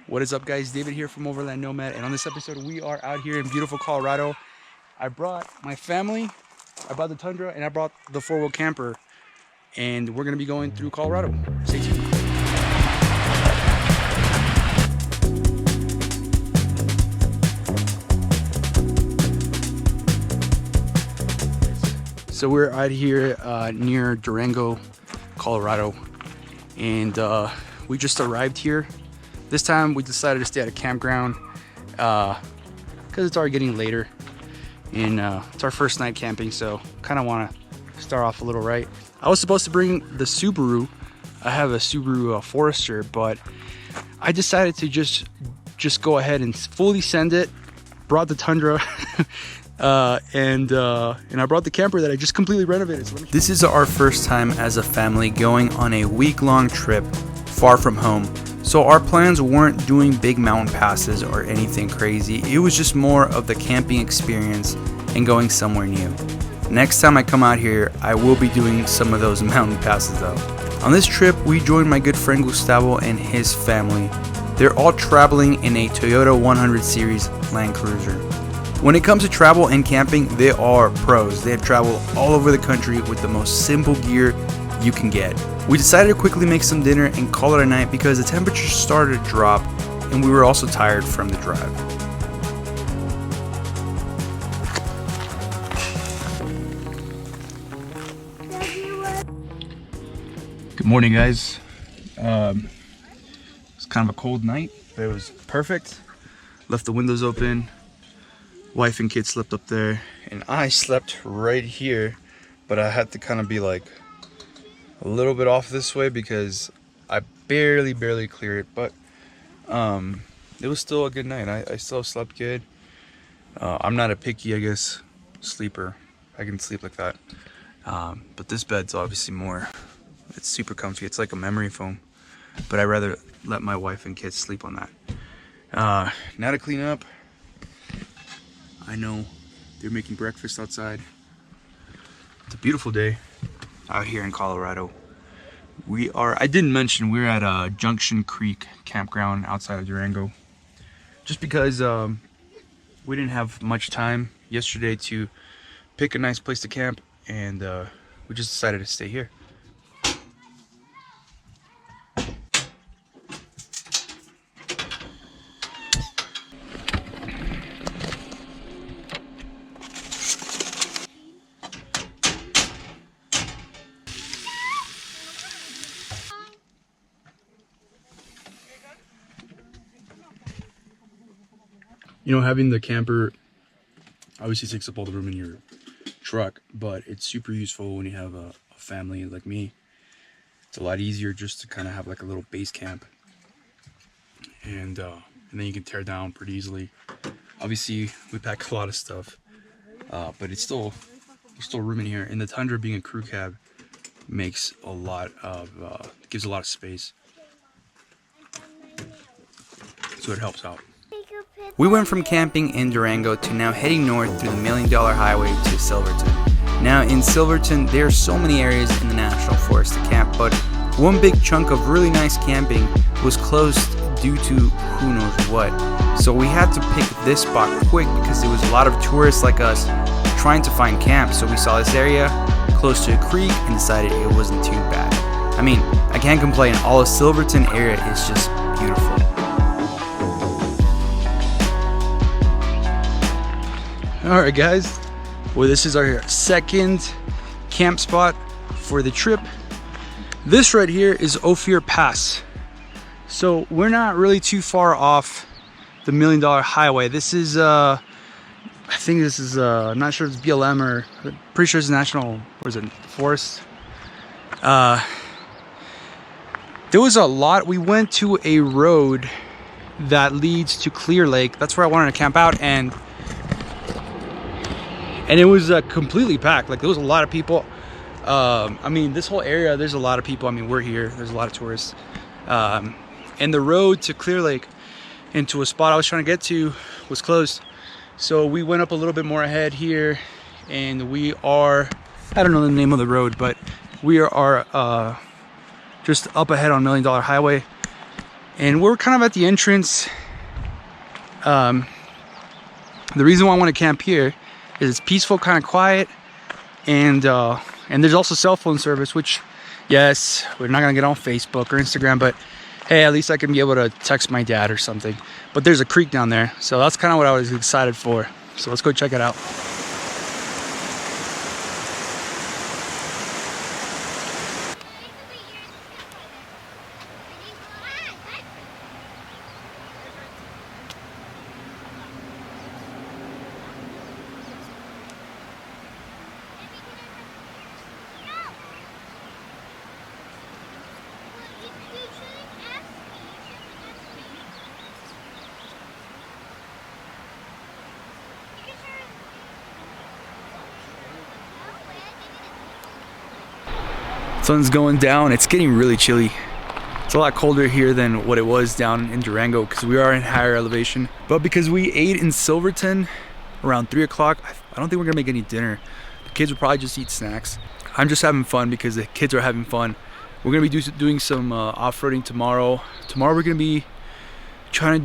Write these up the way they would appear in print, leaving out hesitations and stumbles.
What is up, guys? David here from Overland Nomad, and on this episode we are out here in beautiful Colorado. I brought my family, I brought the Tundra, and I brought the four-wheel camper, and we're gonna be going through Colorado. Stay tuned. So we're out here near Durango, Colorado, and we just arrived here. This time we decided to stay at a campground because it's already getting later, and it's our first night camping, so kind of want to start off a little right. I was supposed to bring the Subaru. I have a Subaru Forester, but I decided to just go ahead and fully send it. Brought the Tundra. And I brought the camper that I just completely renovated. So this is our first time as a family going on a week-long trip far from home. So our plans weren't doing big mountain passes or anything crazy. It was just more of the camping experience and going somewhere new. Next time I come out here, I will be doing some of those mountain passes though. On this trip, we joined my good friend Gustavo and his family. They're all traveling in a Toyota 100 Series Land Cruiser. When it comes to travel and camping, they are pros. They have traveled all over the country with the most simple gear you can get. We decided to quickly make some dinner and call it a night because the temperature started to drop and we were also tired from the drive. Good morning, guys. It's kind of a cold night, but it was perfect. Left the windows open. Wife and kids slept up there, and I slept right here, but I had to kind of be like a little bit off this way because I barely cleared it, but it was still a good night. I still slept good. I'm not a picky, I guess, sleeper. I can sleep like that, but this bed's obviously more, it's super comfy. It's like a memory foam, but I'd rather let my wife and kids sleep on that. Now to clean up. I know they're making breakfast outside. It's a beautiful day out here in Colorado. I didn't mention we're at a Junction Creek campground outside of Durango. Just because we didn't have much time yesterday to pick a nice place to camp, and we just decided to stay here. You know, having the camper obviously takes up all the room in your truck, but it's super useful when you have a family like me. It's a lot easier just to kind of have like a little base camp, and then you can tear down pretty easily. Obviously, we pack a lot of stuff, but there's still room in here. And the Tundra being a crew cab makes a lot of gives a lot of space, so it helps out. We went from camping in Durango to now heading north through the $1 Million Highway to Silverton. Now in Silverton, there are so many areas in the National Forest to camp, but one big chunk of really nice camping was closed due to who knows what. So we had to pick this spot quick because there was a lot of tourists like us trying to find camp. So we saw this area close to a creek and decided it wasn't too bad. I mean, I can't complain. All of Silverton area is just beautiful. All right, guys, well, this is our second camp spot for the trip. This right here is Ophir Pass. So we're not really too far off the $1 Million Highway. This is, I think this is, I'm not sure if it's BLM or pretty sure it's National, what is it, Forest. There was a lot. We went to a road that leads to Clear Lake. That's where I wanted to camp out, and it was completely packed. Like, there was a lot of people. I mean, this whole area, there's a lot of people. I mean, we're here. There's a lot of tourists. And the road to Clear Lake into a spot I was trying to get to was closed. So we went up a little bit more ahead here, and we are, I don't know the name of the road, but we are just up ahead on $1 Million Highway. And we're kind of at the entrance. The reason why I want to camp here is it's peaceful, kind of quiet, and there's also cell phone service, which, yes, we're not gonna get on Facebook or Instagram, but hey, at least I can be able to text my dad or something. But there's a creek down there, so that's kind of what I was excited for. So let's go check it out. Sun's going down. It's getting really chilly. It's a lot colder here than what it was down in Durango because we are in higher elevation. But because we ate in Silverton around 3 o'clock, I don't think we're gonna make any dinner. The kids will probably just eat snacks. I'm just having fun because the kids are having fun. We're gonna be doing some off-roading tomorrow. Tomorrow we're gonna try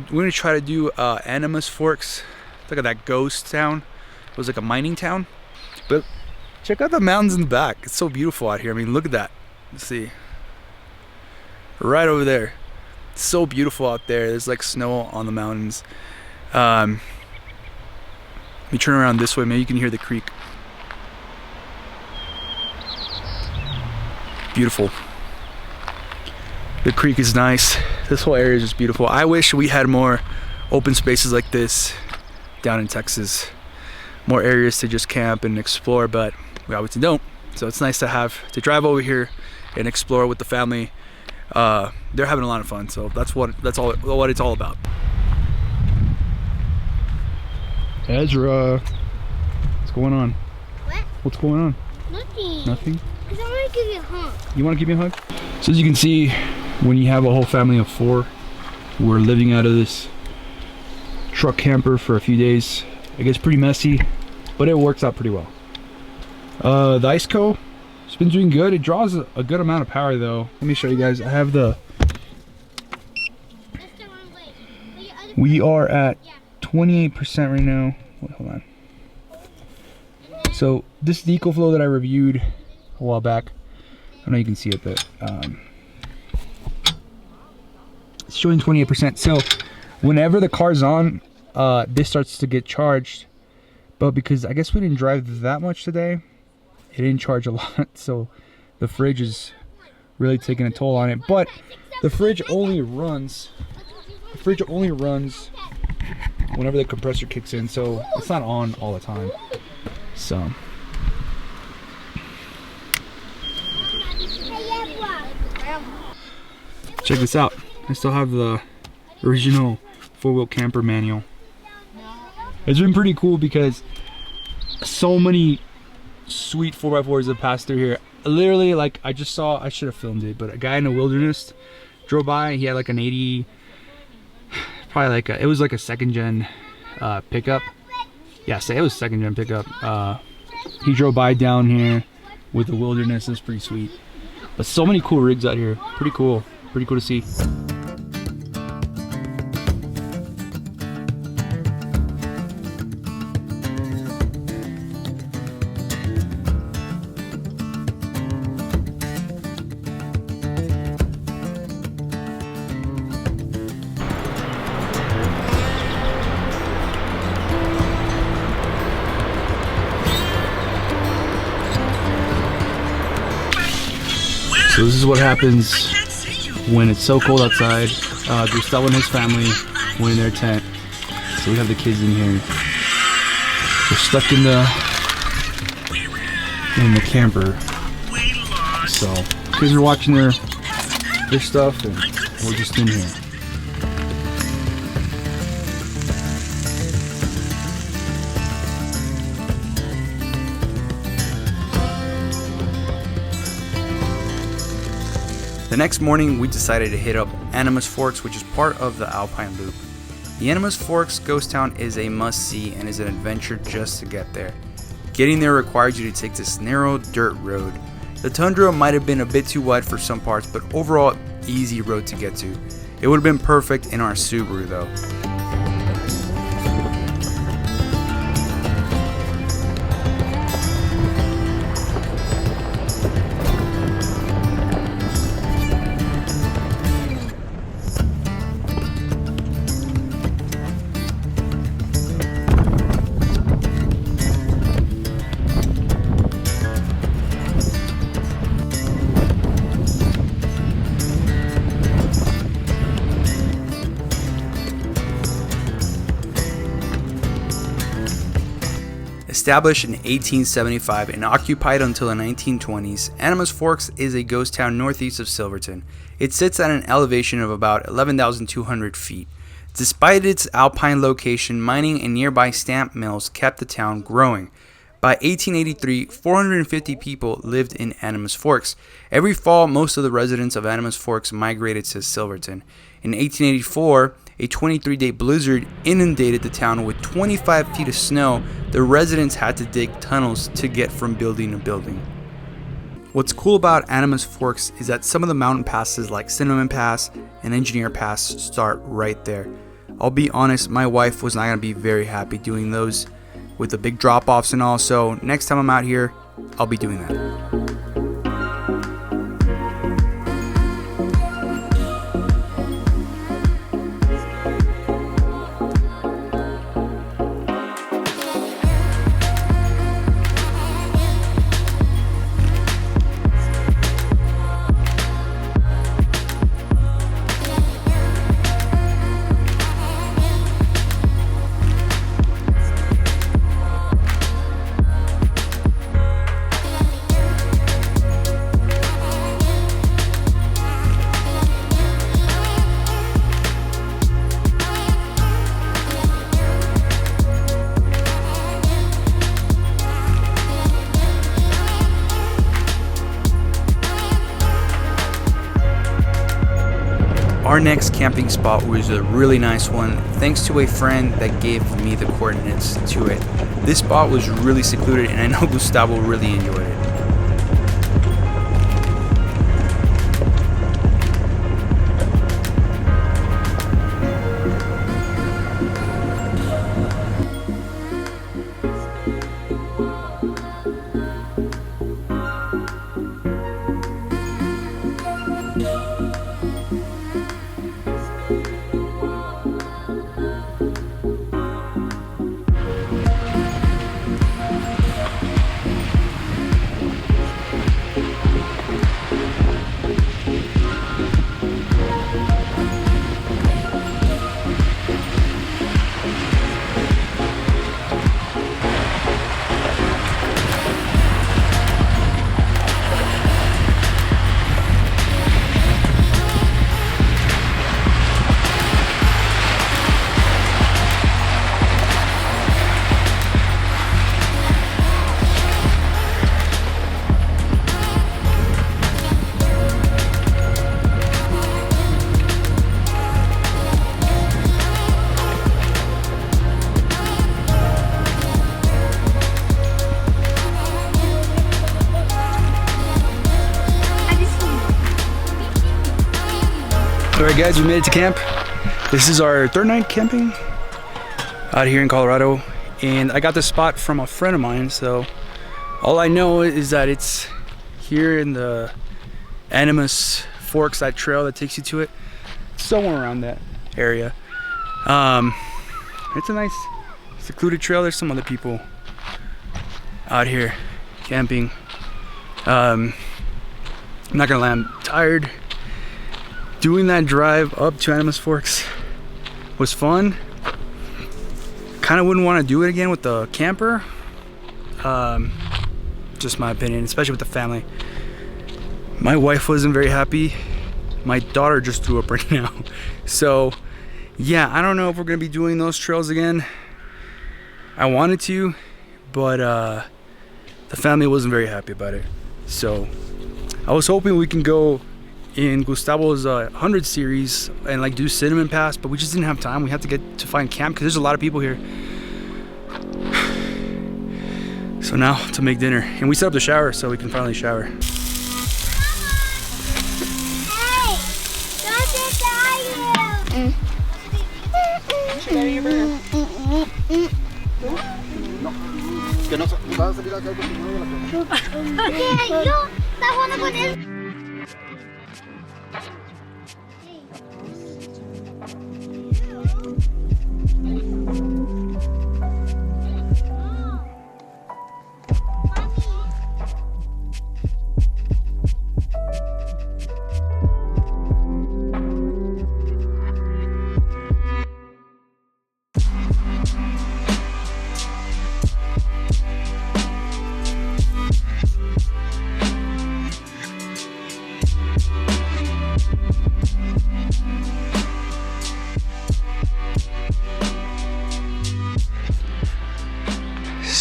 to do Animas Forks. Look at that ghost town. It was like a mining town. But check out the mountains in the back. It's so beautiful out here. I mean, look at that. Let's see. Right over there. It's so beautiful out there. There's like snow on the mountains. Let me turn around this way. Maybe you can hear the creek. Beautiful. The creek is nice. This whole area is just beautiful. I wish we had more open spaces like this down in Texas. More areas to just camp and explore, but we obviously don't. So it's nice to drive over here and explore with the family. They're having a lot of fun, so that's what it's all about. Ezra, what's going on? What? What's going on? Nothing. Nothing? Because I want to give you a hug. You want to give me a hug? So as you can see, when you have a whole family of 4, we're living out of this truck camper for a few days. It gets pretty messy, but it works out pretty well. The Ice Co, it's been doing good. It draws a good amount of power though. Let me show you guys. I have the... We are at 28% right now. Wait, hold on. So this is the EcoFlow that I reviewed a while back. I don't know if you can see it, but it's showing 28%. So whenever the car's on, this starts to get charged. But because I guess we didn't drive that much today, it didn't charge a lot. So the fridge is really taking a toll on it. But the fridge only runs whenever the compressor kicks in, so it's not on all the time. So check this out. I still have the original 4-wheel camper manual. It's been pretty cool because so many sweet 4x4s have passed through here. Literally, like, I should have filmed it, but a guy in the wilderness drove by. He had like an 80, probably like it was like a 2nd gen pickup. Yeah, it was 2nd gen pickup. He drove by down here with the wilderness. It's pretty sweet. But so many cool rigs out here. Pretty cool to see. So this is what happens when it's so cold outside. Gustavo and his family were in their tent. So we have the kids in here. They're stuck in the camper. So kids are watching their stuff and we're just in here. The next morning, we decided to hit up Animas Forks, which is part of the Alpine Loop. The Animas Forks ghost town is a must-see and is an adventure just to get there. Getting there requires you to take this narrow dirt road. The Tundra might have been a bit too wide for some parts, but overall, easy road to get to. It would have been perfect in our Subaru though. Established in 1875 and occupied until the 1920s, Animas Forks is a ghost town northeast of Silverton. It sits at an elevation of about 11,200 feet. Despite its alpine location, mining and nearby stamp mills kept the town growing. By 1883, 450 people lived in Animas Forks. Every fall, most of the residents of Animas Forks migrated to Silverton. In 1884, a 23-day blizzard inundated the town with 25 feet of snow. The residents had to dig tunnels to get from building to building. What's cool about Animas Forks is that some of the mountain passes like Cinnamon Pass and Engineer Pass start right there. I'll be honest, my wife was not going to be very happy doing those with the big drop-offs and all, so next time I'm out here, I'll be doing that. Our next camping spot was a really nice one, thanks to a friend that gave me the coordinates to it. This spot was really secluded and I know Gustavo really enjoyed it. Alright guys, we made it to camp. This is our third night camping out here in Colorado, and I got this spot from a friend of mine, so all I know is that it's here in the Animas Forks, that trail that takes you to it, somewhere around that area. It's a nice secluded trail. There's some other people out here camping. I'm not gonna lie, I'm tired. Doing that drive up to Animas Forks was fun. Kind of wouldn't want to do it again with the camper. Just my opinion, especially with the family. My wife wasn't very happy. My daughter just threw up right now. So yeah, I don't know if we're gonna be doing those trails again. I wanted to, but the family wasn't very happy about it. So I was hoping we can go in Gustavo's 100 series and like do Cinnamon Pass, but we just didn't have time. We had to get to find camp because there's a lot of people here. So now to make dinner, and we set up the shower so we can finally shower. Hey, don't get out here. Que no va a salir acá porque no de la casa. Porque yo estaba jugando con él.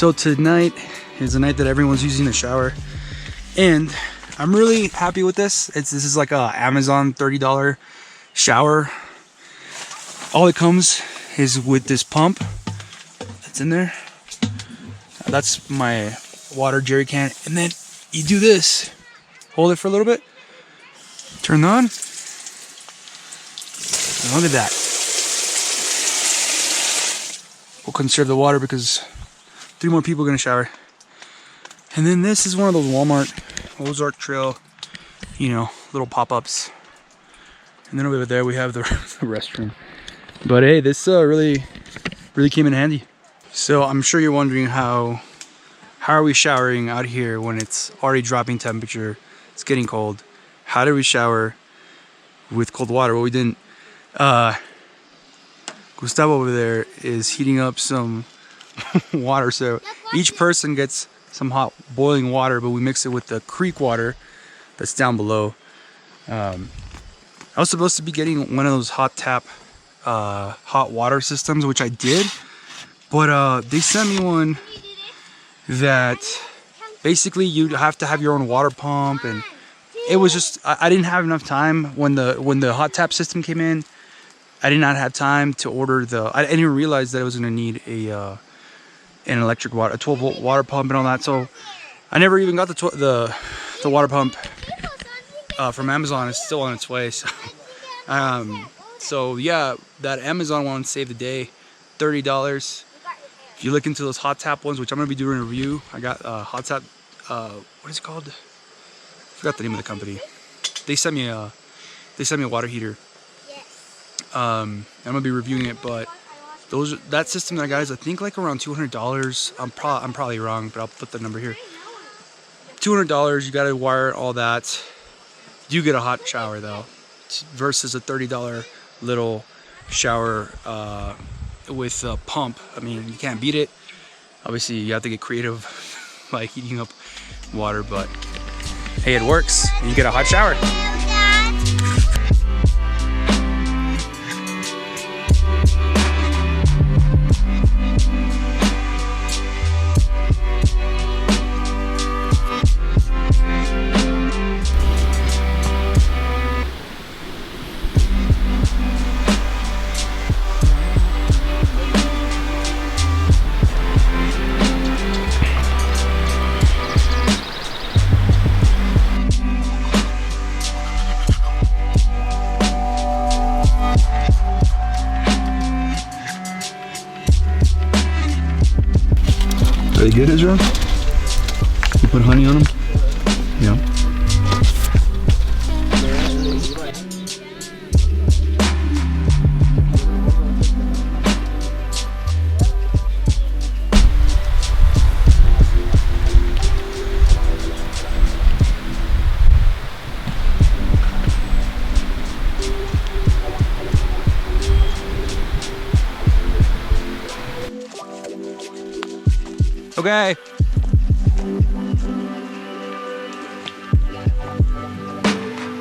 So tonight is the night that everyone's using the shower, and I'm really happy with this. This is like a Amazon $30 shower. All it comes is with this pump that's in there. That's my water jerry can, and then you do this. Hold it for a little bit. Turn it on. And look at that. We'll conserve the water because 3 more people are gonna shower. And then this is one of those Walmart Ozark Trail, you know, little pop-ups. And then over there we have the restroom. But hey, this really came in handy. So I'm sure you're wondering how are we showering out here when it's already dropping temperature, it's getting cold. How do we shower with cold water? Well, we didn't. Gustavo over there is heating up some water, so each person gets some hot boiling water, but we mix it with the creek water that's down below. I was supposed to be getting one of those hot tap hot water systems, which I did, but they sent me one that basically you'd have to have your own water pump, and it was just I didn't have enough time when the hot tap system came in. I did not have time to order I didn't even realize that I was going to need an electric water, a 12-volt water pump and all that. So I never even got the water pump from Amazon. It's still on its way. So yeah, that Amazon one saved the day, $30. If you look into those hot tap ones, which I'm going to be doing a review, I got hot tap. What is it called? I forgot the name of the company. They sent me a water heater. I'm gonna be reviewing it, but that system that I got is I think like around $200. I'm probably wrong, but I'll put the number here. $200. You got to wire all that. You get a hot shower though, versus a $30 little shower with a pump. I mean, you can't beat it. Obviously, you have to get creative by heating up water, but hey, it works, and you get a hot shower. Are they good, Israel? You put honey on them? Yeah. Okay.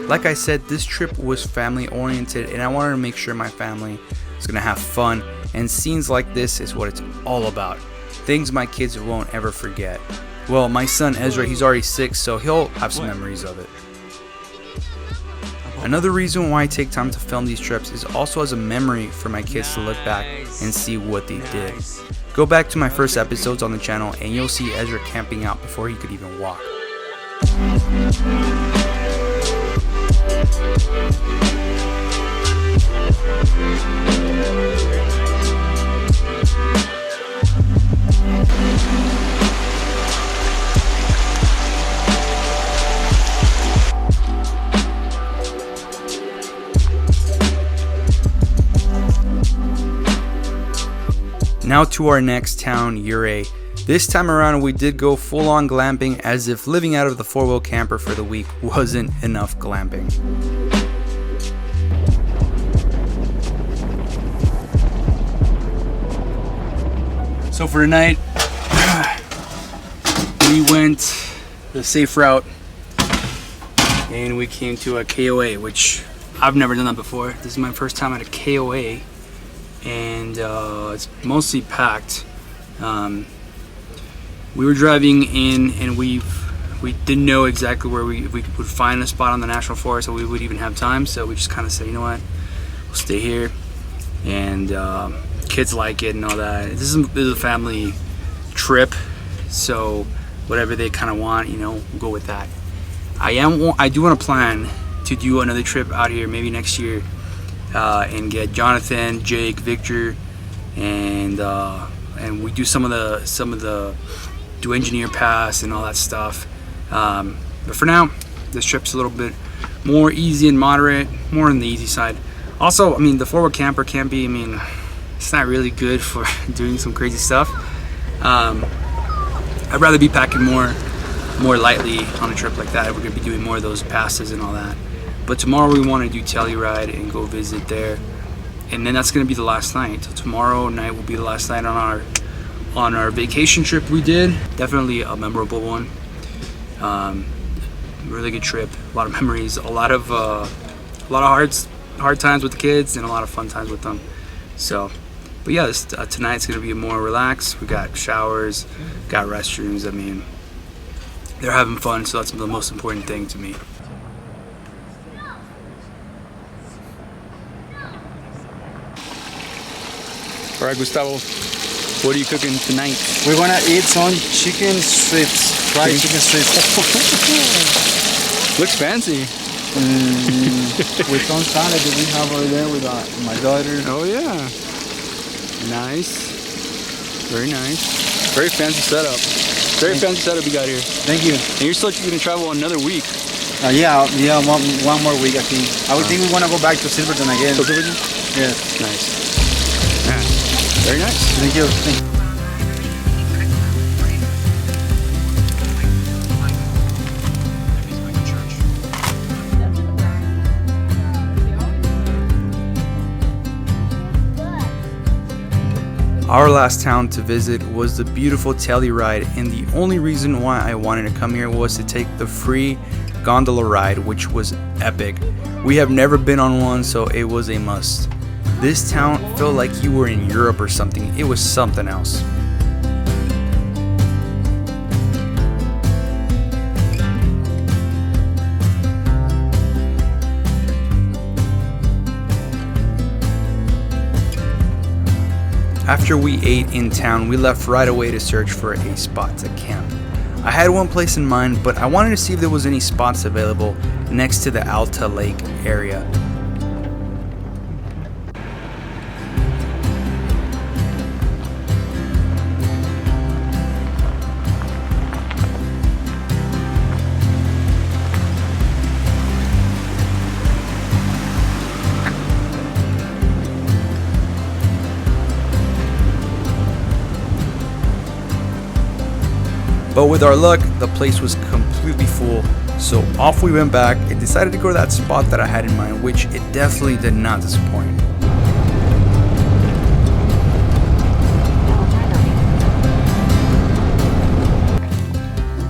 Like I said, this trip was family oriented, and I wanted to make sure my family was gonna have fun, and scenes like this is what it's all about. Things my kids won't ever forget. Well, my son Ezra, he's already 6, so he'll have some memories of it. Another reason why I take time to film these trips is also as a memory for my kids to look back and see what they did. Go back to my first episodes on the channel and you'll see Ezra camping out before he could even walk. Now to our next town, Ouray. This time around we did go full on glamping, as if living out of the 4-wheel camper for the week wasn't enough glamping. So for tonight, we went the safe route and we came to a KOA, which I've never done that before. This is my first time at a KOA, and it's mostly packed. We were driving in and we didn't know exactly where we would find a spot on the national forest, so we would even have time. So we just kind of said, you know what, we'll stay here, and kids like it and all that. This is a family trip, so whatever they kind of want, you know, we'll go with that. I do want to plan to do another trip out here maybe next year, and get Jonathan, Jake, Victor, and we do some of the do engineer pass and all that stuff. But for now, this trip's a little bit more easy and moderate, more on the easy side. Also, I mean, the 4-wheel camper can be, I mean, it's not really good for doing some crazy stuff. I'd rather be packing more lightly on a trip like that. We're gonna be doing more of those passes and all that. But tomorrow we want to do Telluride and go visit there, and then that's gonna be the last night. So tomorrow night will be the last night on our vacation trip we did. Definitely a memorable one. Really good trip, a lot of memories, a lot of hard times with the kids and a lot of fun times with them. So, but yeah, tonight's gonna be more relaxed. We got showers, got restrooms. I mean, they're having fun, so that's the most important thing to me. All right, Gustavo, what are you cooking tonight? We're gonna eat some chicken strips, fried chicken strips. Looks fancy. With some salad that we have over there with my daughter. Oh yeah, nice, very nice, very fancy setup. Very fancy setup you got here. Thank you. And you're still going to travel another week. Yeah, one more week I think. I would think we want to go back to Silverton again. To Silverton? Yes. Nice. Yeah. Very nice. Thank you. Thank you. Our last town to visit was the beautiful Telluride, and the only reason why I wanted to come here was to take the free gondola ride, which was epic. We have never been on one, so it was a must. This town felt like you were in Europe or something. It was something else. After we ate in town, we left right away to search for a spot to camp. I had one place in mind, but I wanted to see if there was any spots available next to the Alta Lake area. But with our luck, the place was completely full, so off we went back and decided to go to that spot that I had in mind, which it definitely did not disappoint.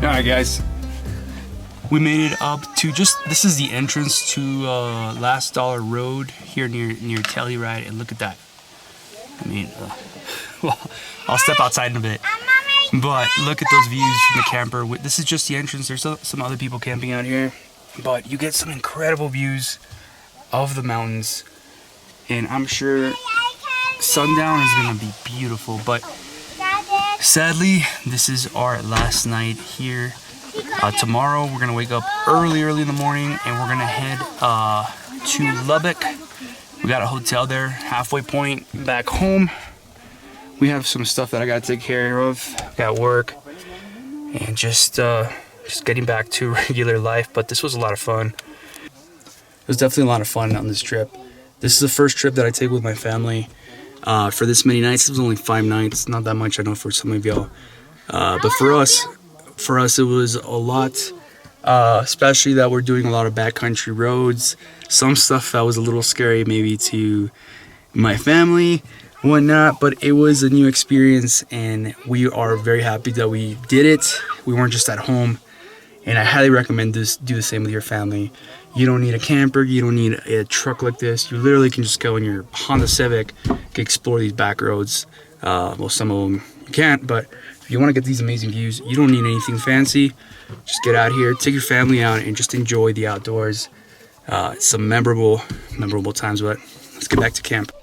Alright guys, we made it up to this is the entrance to Last Dollar Road here near Telluride, and look at that. I mean, well, I'll step outside in a bit. But look at those views from the camper. This is just the entrance. There's some other people camping out here. But you get some incredible views of the mountains. And I'm sure sundown is going to be beautiful. But sadly, this is our last night here. Tomorrow, we're going to wake up early in the morning. And we're going to head to Lubbock. We got a hotel there, halfway point back home. We have some stuff that I gotta take care of at work, and just getting back to regular life. But this was a lot of fun. It was definitely a lot of fun on this trip. This is the first trip that I take with my family. for this many nights. It was only 5 nights, not that much, I know, for some of y'all. But for us it was a lot, especially that we're doing a lot of backcountry roads. Some stuff that was a little scary maybe to my family, whatnot, but it was a new experience, and we are very happy that we did it. We weren't just at home, and I highly recommend do the same with your family. You don't need a camper, you don't need a truck like this. You literally can just go in your Honda Civic, explore these back roads. Well, some of them you can't, but if you want to get these amazing views, you don't need anything fancy. Just get out here, take your family out, and just enjoy the outdoors. Some memorable times, but let's get back to camp.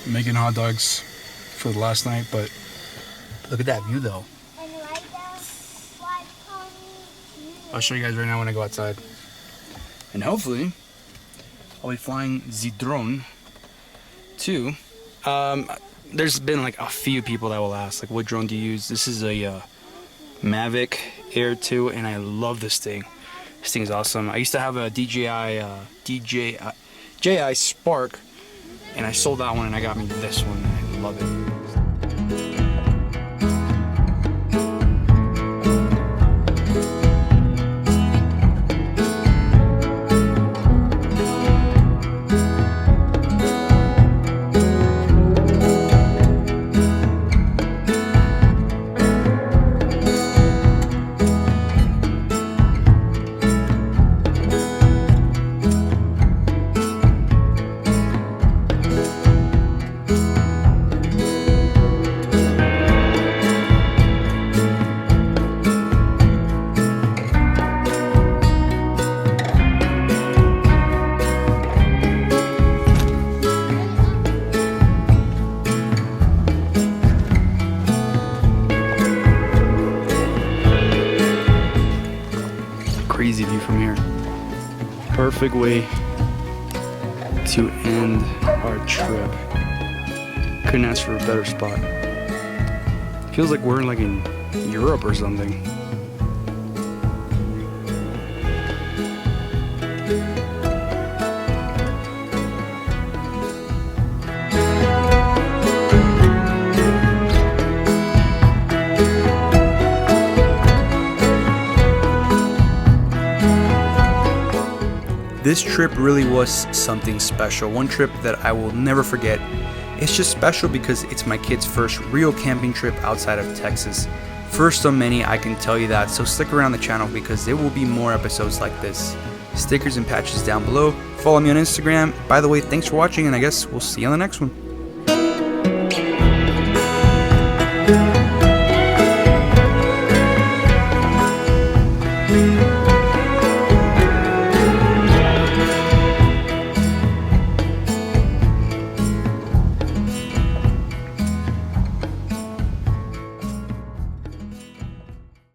Making hot dogs for the last night, but look at that view though. I'll show you guys right now when I go outside. And hopefully I'll be flying the drone too. There's been like a few people that will ask, like, what drone do you use? This is a Mavic Air 2, and I love this thing. This thing is awesome. I used to have a DJI Spark, and I sold that one and I got me this one. I love it. Crazy view from here. Perfect way to end our trip. Couldn't ask for a better spot. Feels like we're like in Europe or something. This trip really was something special. One trip that I will never forget. It's just special because it's my kid's first real camping trip outside of Texas. First of many, I can tell you that, so stick around the channel because there will be more episodes like this. Stickers and patches down below. Follow me on Instagram. By the way, thanks for watching, and I guess we'll see you on the next one.